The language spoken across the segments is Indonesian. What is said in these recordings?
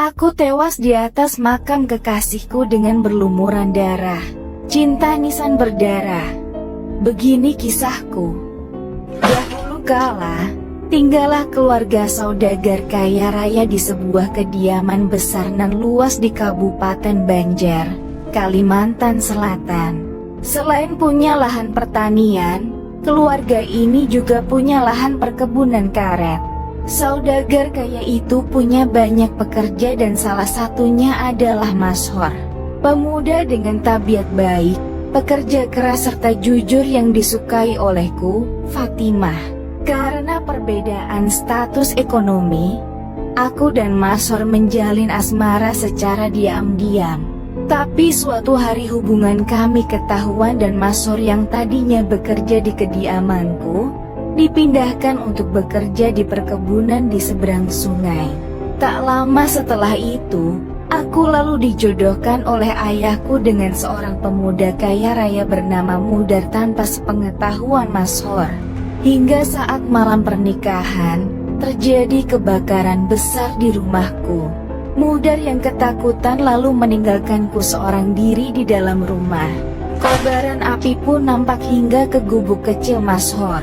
Aku tewas di atas makam kekasihku dengan berlumuran darah. Cinta nisan berdarah. Begini kisahku. Dahulu kala, tinggallah keluarga saudagar kaya raya di sebuah kediaman besar nan luas di Kabupaten Banjar, Kalimantan Selatan. Selain punya lahan pertanian, keluarga ini juga punya lahan perkebunan karet. Saudagar kaya itu punya banyak pekerja dan salah satunya adalah Mas Hor. Pemuda dengan tabiat baik, pekerja keras serta jujur yang disukai olehku, Fatimah. Karena perbedaan status ekonomi, aku dan Mas Hor menjalin asmara secara diam-diam. Tapi suatu hari hubungan kami ketahuan dan Mas Hor yang tadinya bekerja di kediamanku dipindahkan untuk bekerja di perkebunan di seberang sungai. Tak lama setelah itu, aku lalu dijodohkan oleh ayahku dengan seorang pemuda kaya raya bernama Mudar tanpa sepengetahuan Mas Hor. Hingga saat malam pernikahan, terjadi kebakaran besar di rumahku. Mudar yang ketakutan lalu meninggalkanku seorang diri di dalam rumah. Kobaran api pun nampak hingga ke gubuk kecil Mas Hor.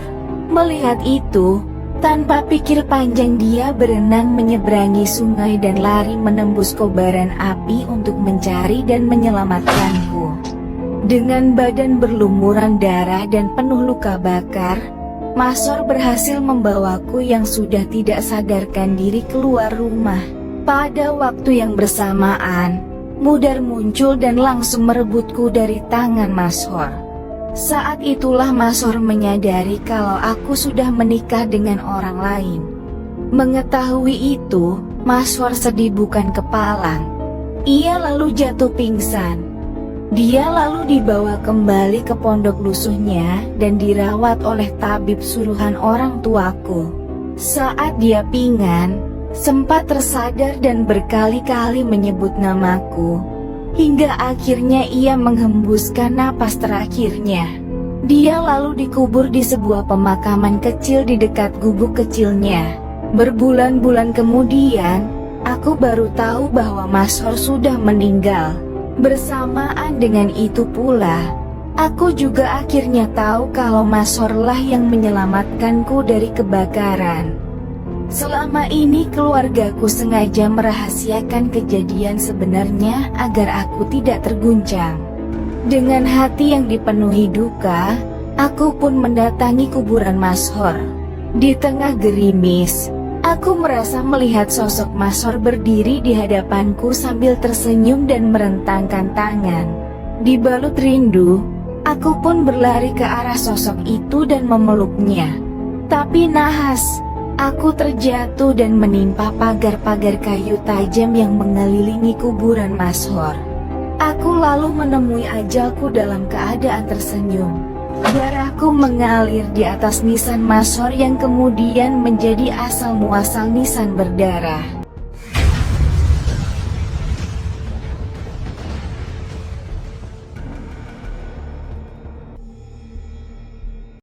Melihat itu, tanpa pikir panjang dia berenang menyeberangi sungai dan lari menembus kobaran api untuk mencari dan menyelamatkanku. Dengan badan berlumuran darah dan penuh luka bakar, Mas Hor berhasil membawaku yang sudah tidak sadarkan diri keluar rumah. Pada waktu yang bersamaan, Mudar muncul dan langsung merebutku dari tangan Mas Hor. Saat itulah Mas Hor menyadari kalau aku sudah menikah dengan orang lain. Mengetahui itu, Mas Hor sedih bukan kepalang. Ia lalu jatuh pingsan. Dia lalu dibawa kembali ke pondok lusuhnya dan dirawat oleh tabib suruhan orang tuaku. Saat dia pingsan, sempat tersadar dan berkali-kali menyebut namaku. Hingga akhirnya ia menghembuskan napas terakhirnya. Dia lalu dikubur di sebuah pemakaman kecil di dekat gubuk kecilnya. Berbulan-bulan kemudian, aku baru tahu bahwa Mas Hor sudah meninggal. Bersamaan dengan itu pula, aku juga akhirnya tahu kalau Mas Hor lah yang menyelamatkanku dari kebakaran. Selama ini keluargaku sengaja merahasiakan kejadian sebenarnya agar aku tidak terguncang. Dengan hati yang dipenuhi duka, aku pun mendatangi kuburan Mas Hor. Di tengah gerimis, aku merasa melihat sosok Mas Hor berdiri di hadapanku sambil tersenyum dan merentangkan tangan. Dibalut rindu, aku pun berlari ke arah sosok itu dan memeluknya. Tapi nahas, aku terjatuh dan menimpa pagar-pagar kayu tajam yang mengelilingi kuburan Mas Hor. Aku lalu menemui ajalku dalam keadaan tersenyum. Darahku mengalir di atas nisan Mas Hor yang kemudian menjadi asal muasal nisan berdarah.